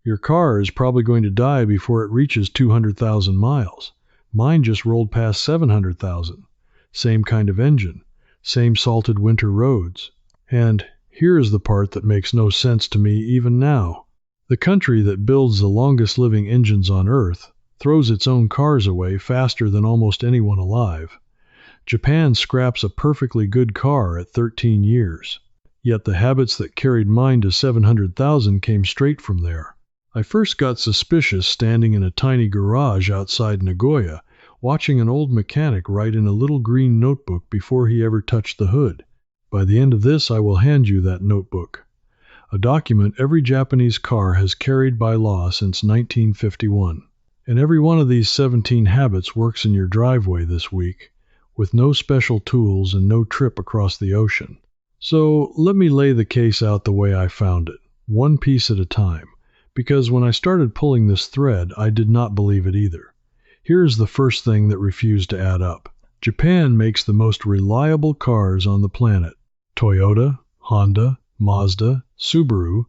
Your car is probably going to die before it reaches 200,000 miles. Mine just rolled past 700,000. Same kind of engine, same salted winter roads. And here is the part that makes no sense to me even now. The country that builds the longest living engines on Earth throws its own cars away faster than almost anyone alive. Japan scraps a perfectly good car at 13 years. Yet the habits that carried mine to 700,000 came straight from there. I first got suspicious standing in a tiny garage outside Nagoya, watching an old mechanic write in a little green notebook before he ever touched the hood. By the end of this, I will hand you that notebook, a document every Japanese car has carried by law since 1951. And every one of these 17 habits works in your driveway this week, with no special tools and no trip across the ocean. So let me lay the case out the way I found it, one piece at a time, because when I started pulling this thread, I did not believe it either. Here is the first thing that refused to add up. Japan makes the most reliable cars on the planet. Toyota, Honda, Mazda, Subaru,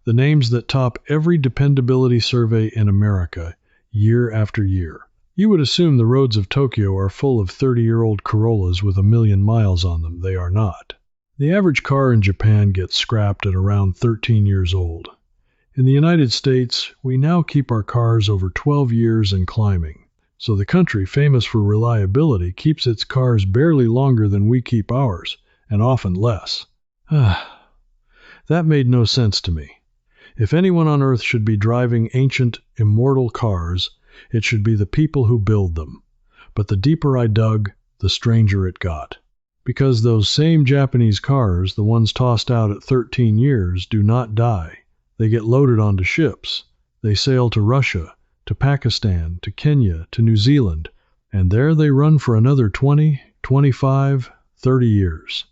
the names that top every dependability survey in America, year after year. You would assume the roads of Tokyo are full of 30-year-old Corollas with 1,000,000 miles on them. They are not. The average car in Japan gets scrapped at around 13 years old. In the United States, we now keep our cars over 12 years and climbing. So the country famous for reliability keeps its cars barely longer than we keep ours, and often less. That made no sense to me. If anyone on Earth should be driving ancient, immortal cars, it should be the people who build them. But the deeper I dug, the stranger it got. Because those same Japanese cars, the ones tossed out at 13 years, do not die. They get loaded onto ships. They sail to Russia, to Pakistan, to Kenya, to New Zealand, and there they run for another 20, 25, 30 years.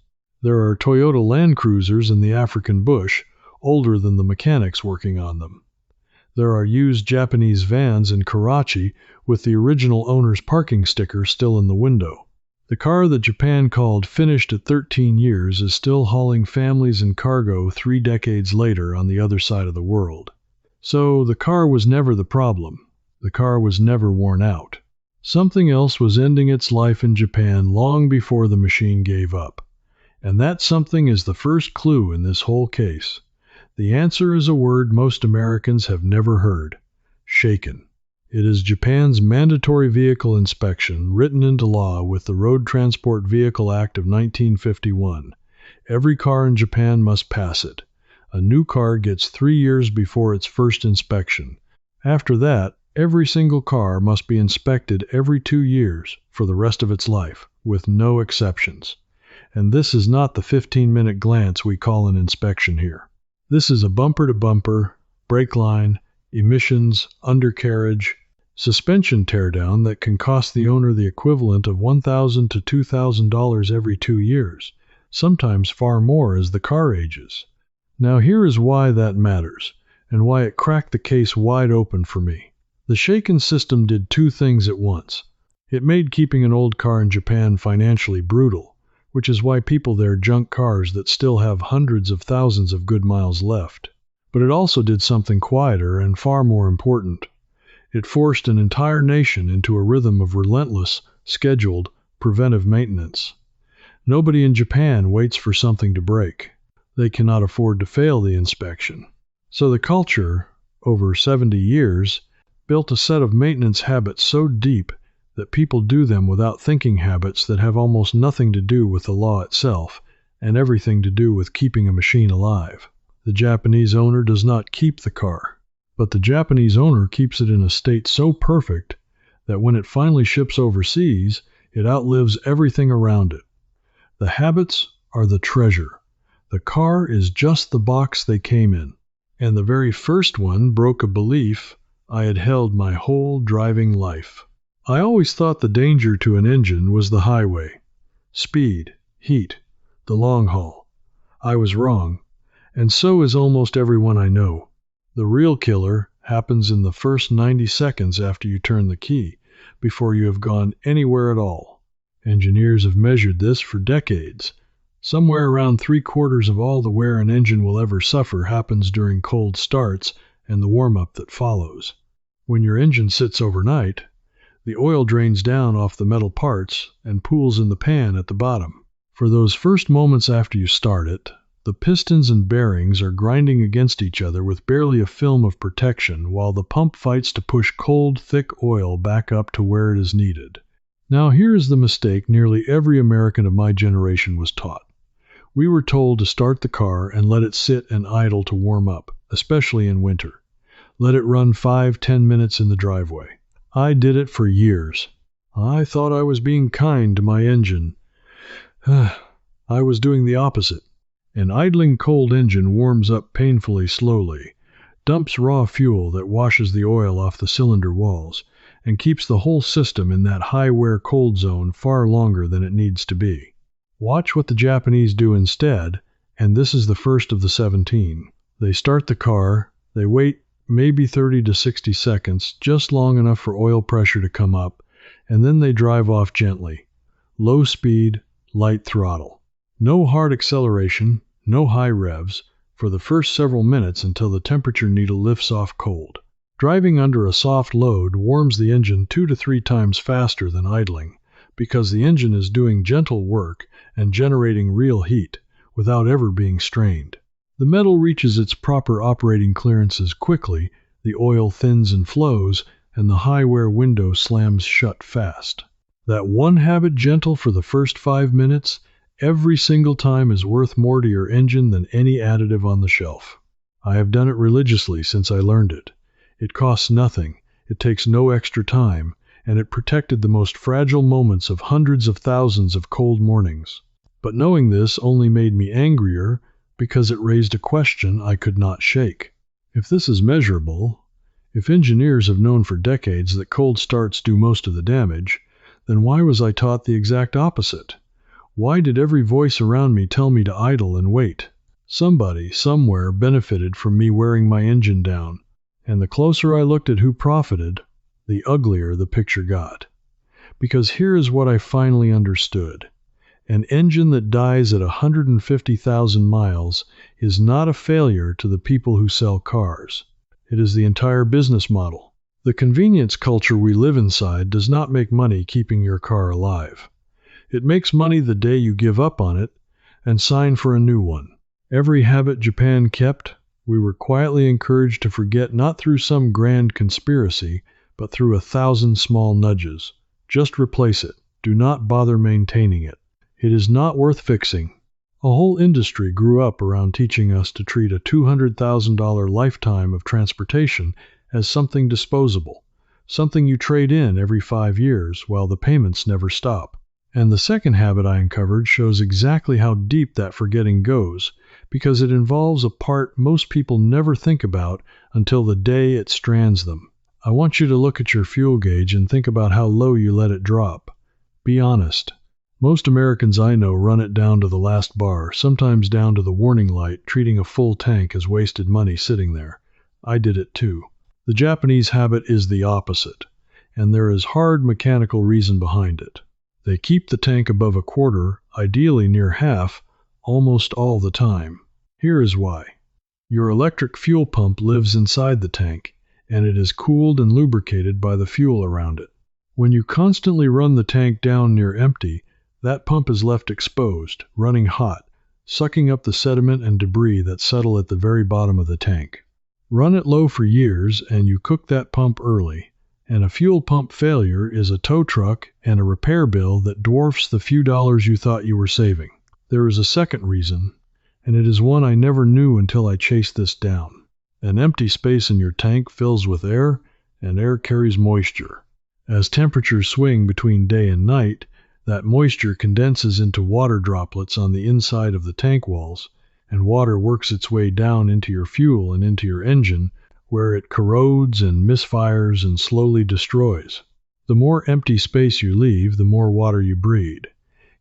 There are Toyota Land Cruisers in the African bush, older than the mechanics working on them. There are used Japanese vans in Karachi with the original owner's parking sticker still in the window. The car that Japan called finished at 13 years is still hauling families and cargo 3 decades later on the other side of the world. So the car was never the problem. The car was never worn out. Something else was ending its life in Japan long before the machine gave up. And that something is the first clue in this whole case. The answer is a word most Americans have never heard: shaken. It is Japan's mandatory vehicle inspection, written into law with the Road Transport Vehicle Act of 1951. Every car in Japan must pass it. A new car gets 3 years before its first inspection. After that, every single car must be inspected every 2 years for the rest of its life, with no exceptions. And this is not the 15-minute glance we call an inspection here. This is a bumper-to-bumper, brake line, emissions, undercarriage, suspension teardown that can cost the owner the equivalent of $1,000 to $2,000 every 2 years, sometimes far more as the car ages. Now here is why that matters, and why it cracked the case wide open for me. The shaken system did 2 things at once. It made keeping an old car in Japan financially brutal, which is why people there junk cars that still have hundreds of thousands of good miles left. But it also did something quieter and far more important. It forced an entire nation into a rhythm of relentless, scheduled, preventive maintenance. Nobody in Japan waits for something to break. They cannot afford to fail the inspection. So the culture, over 70 years, built a set of maintenance habits so deep that people do them without thinking habits that have almost nothing to do with the law itself and everything to do with keeping a machine alive. The Japanese owner does not keep the car, but the Japanese owner keeps it in a state so perfect that when it finally ships overseas, it outlives everything around it. The habits are the treasure. The car is just the box they came in. And the very first one broke a belief I had held my whole driving life. I always thought the danger to an engine was the highway. Speed, heat, the long haul. I was wrong, and so is almost everyone I know. The real killer happens in the first 90 seconds after you turn the key, before you have gone anywhere at all. Engineers have measured this for decades. Somewhere around 3/4 of all the wear an engine will ever suffer happens during cold starts and the warm-up that follows. When your engine sits overnight, the oil drains down off the metal parts and pools in the pan at the bottom. For those first moments after you start it, the pistons and bearings are grinding against each other with barely a film of protection while the pump fights to push cold, thick oil back up to where it is needed. Now here is the mistake nearly every American of my generation was taught. We were told to start the car and let it sit and idle to warm up, especially in winter. Let it run 5-10 minutes in the driveway. I did it for years. I thought I was being kind to my engine. I was doing the opposite. An idling cold engine warms up painfully slowly, dumps raw fuel that washes the oil off the cylinder walls, and keeps the whole system in that high-wear cold zone far longer than it needs to be. Watch what the Japanese do instead, and this is the first of the 17. They start the car, they wait maybe 30 to 60 seconds, just long enough for oil pressure to come up, and then they drive off gently. Low speed, light throttle. No hard acceleration, no high revs, for the first several minutes until the temperature needle lifts off cold. Driving under a soft load warms the engine 2 to 3 times faster than idling, because the engine is doing gentle work and generating real heat, without ever being strained. The metal reaches its proper operating clearances quickly, the oil thins and flows, and the high-wear window slams shut fast. That one habit gentle for the first 5 minutes, every single time is worth more to your engine than any additive on the shelf. I have done it religiously since I learned it. It costs nothing, it takes no extra time, and it protected the most fragile moments of hundreds of thousands of cold mornings. But knowing this only made me angrier because it raised a question I could not shake. If this is measurable, if engineers have known for decades that cold starts do most of the damage, then why was I taught the exact opposite? Why did every voice around me tell me to idle and wait? Somebody, somewhere, benefited from me wearing my engine down, and the closer I looked at who profited, the uglier the picture got. Because here is what I finally understood. An engine that dies at 150,000 miles is not a failure to the people who sell cars. It is the entire business model. The convenience culture we live inside does not make money keeping your car alive. It makes money the day you give up on it and sign for a new one. Every habit Japan kept, we were quietly encouraged to forget not through some grand conspiracy, but through 1,000 small nudges. Just replace it. Do not bother maintaining it. It is not worth fixing. A whole industry grew up around teaching us to treat a $200,000 lifetime of transportation as something disposable, something you trade in every 5 years while the payments never stop. And the second habit I uncovered shows exactly how deep that forgetting goes, because it involves a part most people never think about until the day it strands them. I want you to look at your fuel gauge and think about how low you let it drop. Be honest. Most Americans I know run it down to the last bar, sometimes down to the warning light, treating a full tank as wasted money sitting there. I did it too. The Japanese habit is the opposite, and there is hard mechanical reason behind it. They keep the tank above a quarter, ideally near half, almost all the time. Here is why. Your electric fuel pump lives inside the tank, and it is cooled and lubricated by the fuel around it. When you constantly run the tank down near empty, that pump is left exposed, running hot, sucking up the sediment and debris that settle at the very bottom of the tank. Run it low for years, and you cook that pump early. And a fuel pump failure is a tow truck and a repair bill that dwarfs the few dollars you thought you were saving. There is a second reason, and it is one I never knew until I chased this down. An empty space in your tank fills with air, and air carries moisture. As temperatures swing between day and night, that moisture condenses into water droplets on the inside of the tank walls, and water works its way down into your fuel and into your engine, where it corrodes and misfires and slowly destroys. The more empty space you leave, the more water you breed.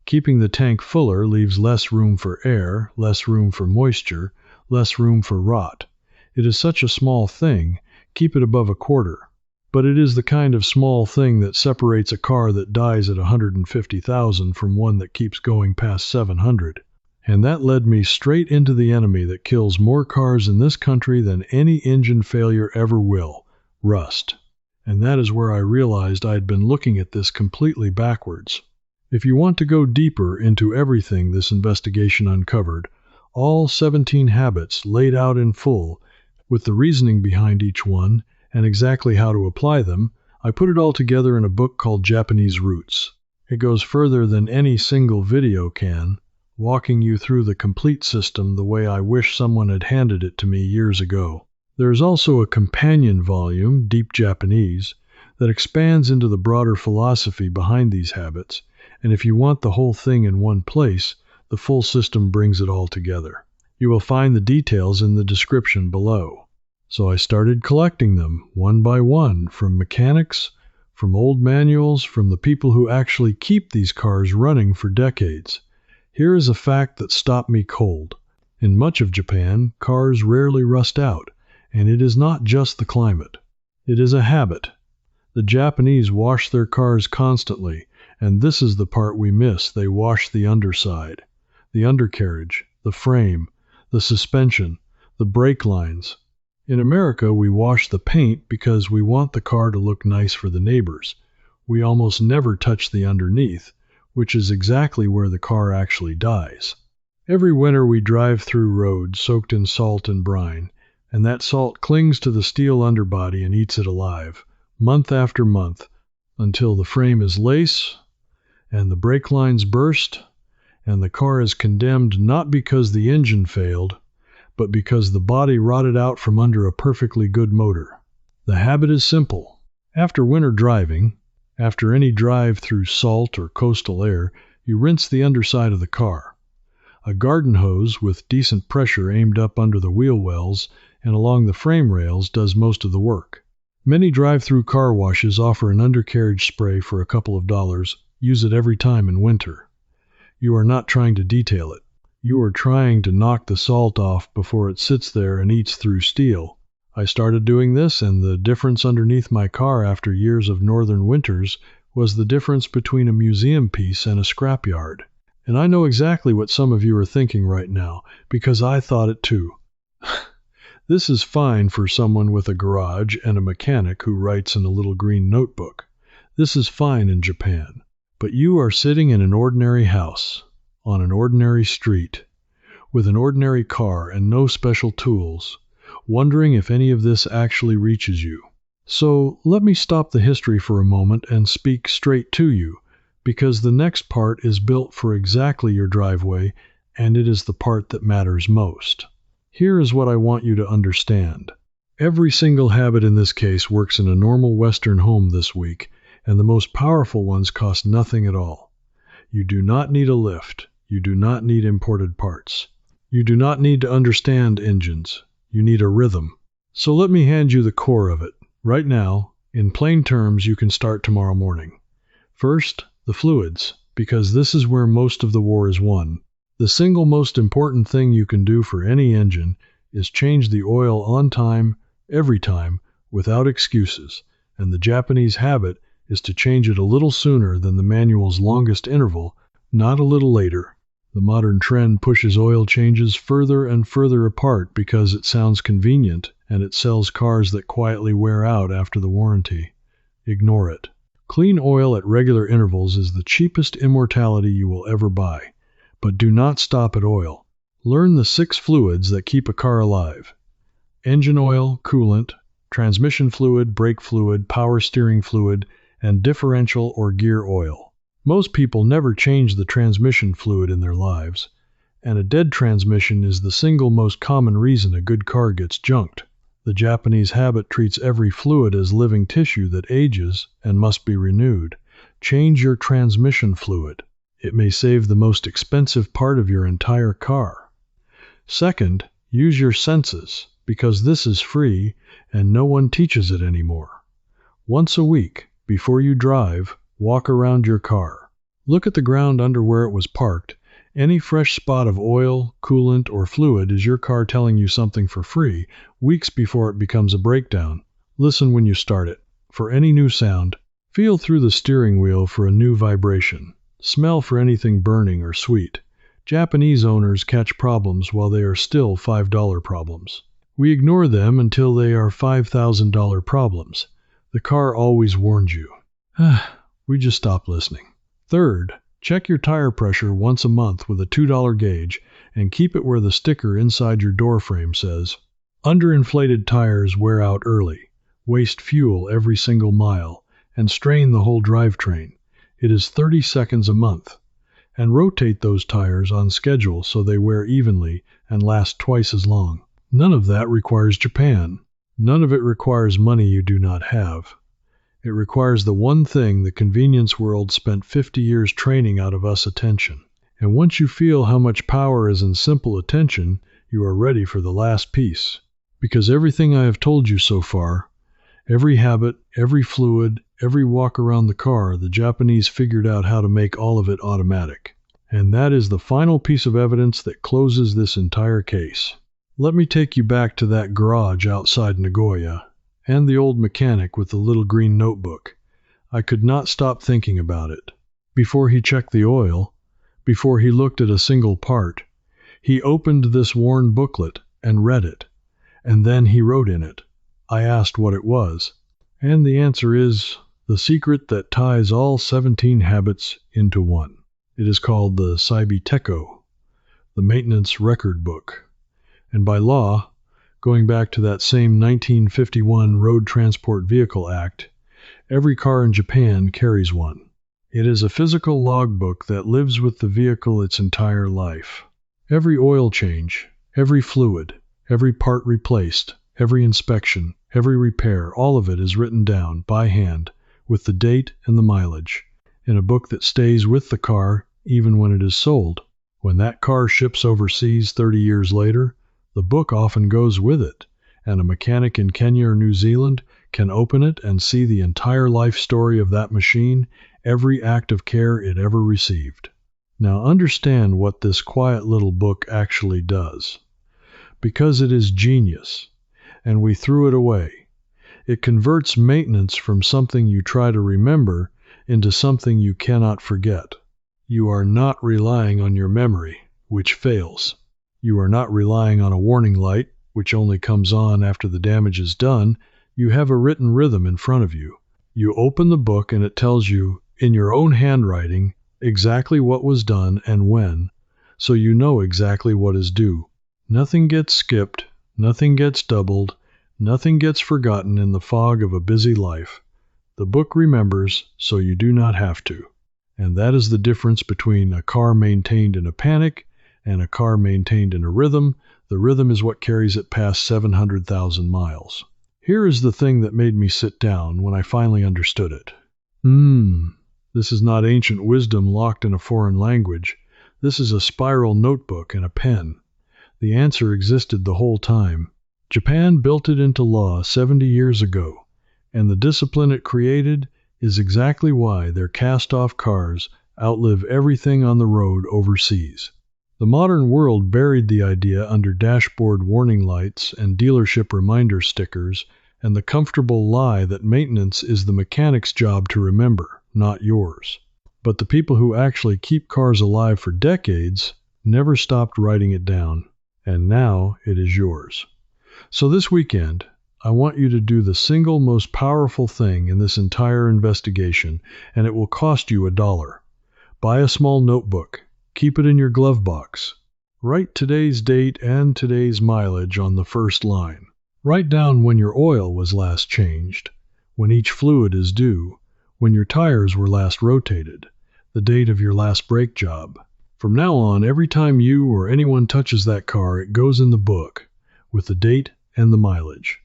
Keeping the tank fuller leaves less room for air, less room for moisture, less room for rot. It is such a small thing, keep it above a quarter. But it is the kind of small thing that separates a car that dies at 150,000 from one that keeps going past 700. And that led me straight into the enemy that kills more cars in this country than any engine failure ever will: rust. And that is where I realized I had been looking at this completely backwards. If you want to go deeper into everything this investigation uncovered, all 17 habits laid out in full, with the reasoning behind each one and exactly how to apply them, I put it all together in a book called Japanese Roots. It goes further than any single video can, walking you through the complete system the way I wish someone had handed it to me years ago. There is also a companion volume, Deep Japanese, that expands into the broader philosophy behind these habits, and if you want the whole thing in one place, the full system brings it all together. You will find the details in the description below. So I started collecting them, one by one, from mechanics, from old manuals, from the people who actually keep these cars running for decades. Here is a fact that stopped me cold. In much of Japan, cars rarely rust out, and it is not just the climate. It is a habit. The Japanese wash their cars constantly, and this is the part we miss. They wash the underside, the undercarriage, the frame, the suspension, the brake lines. In America, we wash the paint because we want the car to look nice for the neighbors. We almost never touch the underneath, which is exactly where the car actually dies. Every winter we drive through roads soaked in salt and brine, and that salt clings to the steel underbody and eats it alive, month after month, until the frame is lace, and the brake lines burst, and the car is condemned not because the engine failed, but because the body rotted out from under a perfectly good motor. The habit is simple. After winter driving, after any drive through salt or coastal air, you rinse the underside of the car. A garden hose with decent pressure aimed up under the wheel wells and along the frame rails does most of the work. Many drive-through car washes offer an undercarriage spray for a couple of dollars. Use it every time in winter. You are not trying to detail it. You are trying to knock the salt off before it sits there and eats through steel. I started doing this, and the difference underneath my car after years of northern winters was the difference between a museum piece and a scrapyard. And I know exactly what some of you are thinking right now, because I thought it too. This is fine for someone with a garage and a mechanic who writes in a little green notebook. This is fine in Japan. But you are sitting in an ordinary house, on an ordinary street, with an ordinary car and no special tools, wondering if any of this actually reaches you. So let me stop the history for a moment and speak straight to you, because the next part is built for exactly your driveway, and it is the part that matters most. Here is what I want you to understand. Every single habit in this case works in a normal Western home this week, and the most powerful ones cost nothing at all. You do not need a lift. You do not need imported parts. You do not need to understand engines. You need a rhythm. So let me hand you the core of it. Right now, in plain terms, you can start tomorrow morning. First, the fluids, because this is where most of the war is won. The single most important thing you can do for any engine is change the oil on time, every time, without excuses, and the Japanese habit is to change it a little sooner than the manual's longest interval, not a little later. The modern trend pushes oil changes further and further apart because it sounds convenient and it sells cars that quietly wear out after the warranty. Ignore it. Clean oil at regular intervals is the cheapest immortality you will ever buy. But do not stop at oil. Learn the 6 fluids that keep a car alive: engine oil, coolant, transmission fluid, brake fluid, power steering fluid, and differential or gear oil. Most people never change the transmission fluid in their lives, and a dead transmission is the single most common reason a good car gets junked. The Japanese habit treats every fluid as living tissue that ages and must be renewed. Change your transmission fluid. It may save the most expensive part of your entire car. Second, use your senses, because this is free and no one teaches it anymore. Once a week, before you drive, walk around your car. Look at the ground under where it was parked. Any fresh spot of oil, coolant, or fluid is your car telling you something for free, weeks before it becomes a breakdown. Listen when you start it, for any new sound. Feel through the steering wheel for a new vibration. Smell for anything burning or sweet. Japanese owners catch problems while they are still $5 problems. We ignore them until they are $5,000 problems. The car always warns you. We just stop listening. Third, check your tire pressure once a month with a $2 gauge and keep it where the sticker inside your door frame says, "Underinflated tires wear out early, waste fuel every single mile, and strain the whole drivetrain. It is 30 seconds a month." And rotate those tires on schedule so they wear evenly and last twice as long. None of that requires Japan. None of it requires money you do not have. It requires the one thing the convenience world spent 50 years training out of us: attention. And once you feel how much power is in simple attention, you are ready for the last piece. Because everything I have told you so far, every habit, every fluid, every walk around the car, the Japanese figured out how to make all of it automatic. And that is the final piece of evidence that closes this entire case. Let me take you back to that garage outside Nagoya, and the old mechanic with the little green notebook. I could not stop thinking about it. Before he checked the oil, before he looked at a single part, he opened this worn booklet and read it, and then he wrote in it. I asked what it was, and the answer is the secret that ties all 17 habits into one. It is called the Saibiteko, the maintenance record book. And by law, going back to that same 1951 Road Transport Vehicle Act, every car in Japan carries one. It is a physical logbook that lives with the vehicle its entire life. Every oil change, every fluid, every part replaced, every inspection, every repair, all of it is written down by hand with the date and the mileage in a book that stays with the car even when it is sold. When that car ships overseas 30 years later, the book often goes with it, and a mechanic in Kenya or New Zealand can open it and see the entire life story of that machine, every act of care it ever received. Now understand what this quiet little book actually does. Because it is genius, and we threw it away. It converts maintenance from something you try to remember into something you cannot forget. You are not relying on your memory, which fails. You are not relying on a warning light, which only comes on after the damage is done. You have a written rhythm in front of you. You open the book and it tells you, in your own handwriting, exactly what was done and when, so you know exactly what is due. Nothing gets skipped, nothing gets doubled, nothing gets forgotten in the fog of a busy life. The book remembers, so you do not have to. And that is the difference between a car maintained in a panic and a car maintained in a rhythm. The rhythm is what carries it past 700,000 miles. Here is the thing that made me sit down when I finally understood it. This is not ancient wisdom locked in a foreign language. This is a spiral notebook and a pen. The answer existed the whole time. Japan built it into law 70 years ago, and the discipline it created is exactly why their cast-off cars outlive everything on the road overseas. The modern world buried the idea under dashboard warning lights and dealership reminder stickers and the comfortable lie that maintenance is the mechanic's job to remember, not yours. But the people who actually keep cars alive for decades never stopped writing it down, and now it is yours. So this weekend, I want you to do the single most powerful thing in this entire investigation, and it will cost you $1. Buy a small notebook. Keep it in your glove box. Write today's date and today's mileage on the first line. Write down when your oil was last changed, when each fluid is due, when your tires were last rotated, the date of your last brake job. From now on, every time you or anyone touches that car, it goes in the book, with the date and the mileage.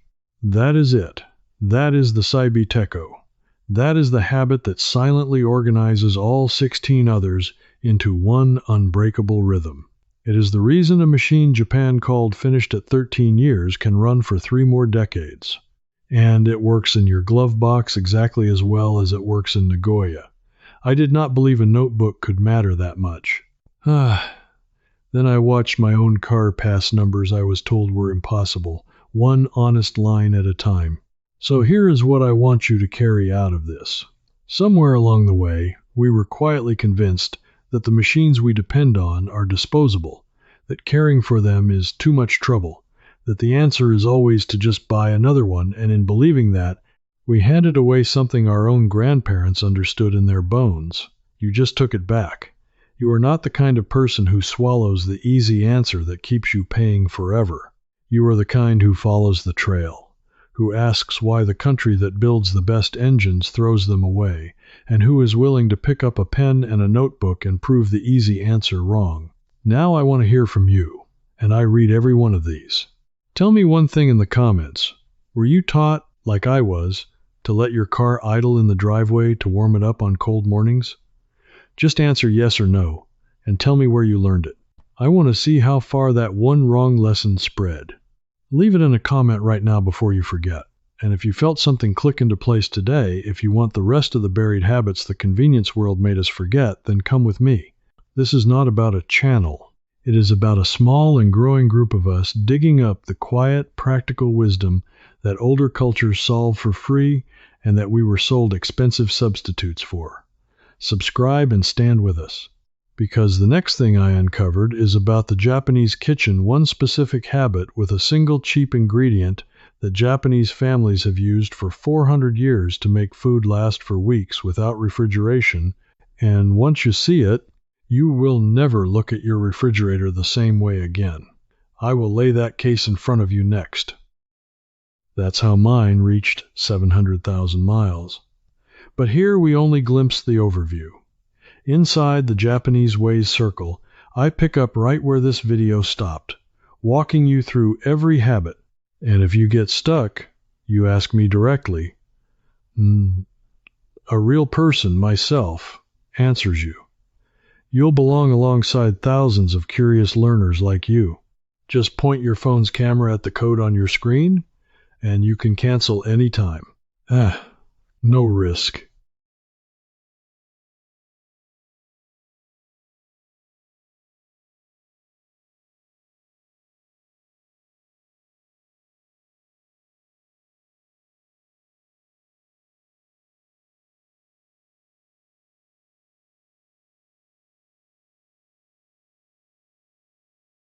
That is it. That is the Saibiteko. That is the habit that silently organizes all 16 others into one unbreakable rhythm. It is the reason a machine Japan called finished at 13 years can run for 3 more decades. And it works in your glove box exactly as well as it works in Nagoya. I did not believe a notebook could matter that much. Then I watched my own car pass numbers I was told were impossible, one honest line at a time. So here is what I want you to carry out of this. Somewhere along the way, we were quietly convinced that the machines we depend on are disposable, that caring for them is too much trouble, that the answer is always to just buy another one, and in believing that, we handed away something our own grandparents understood in their bones. You just took it back. You are not the kind of person who swallows the easy answer that keeps you paying forever. You are the kind who follows the trail, who asks why the country that builds the best engines throws them away, and who is willing to pick up a pen and a notebook and prove the easy answer wrong. Now I want to hear from you, and I read every one of these. Tell me one thing in the comments. Were you taught, like I was, to let your car idle in the driveway to warm it up on cold mornings? Just answer yes or no, and tell me where you learned it. I want to see how far that one wrong lesson spread. Leave it in a comment right now before you forget. And if you felt something click into place today, if you want the rest of the buried habits the convenience world made us forget, then come with me. This is not about a channel. It is about a small and growing group of us digging up the quiet, practical wisdom that older cultures solve for free and that we were sold expensive substitutes for. Subscribe and stand with us. Because the next thing I uncovered is about the Japanese kitchen, one specific habit with a single cheap ingredient that Japanese families have used for 400 years to make food last for weeks without refrigeration, and once you see it, you will never look at your refrigerator the same way again. I will lay that case in front of you next. That's how mine reached 700,000 miles. But here we only glimpse the overview. Inside the Japanese ways circle, I pick up right where this video stopped, walking you through every habit. And if you get stuck, you ask me directly. A real person, myself, answers you. You'll belong alongside thousands of curious learners like you. Just point your phone's camera at the code on your screen, and you can cancel anytime. No risk.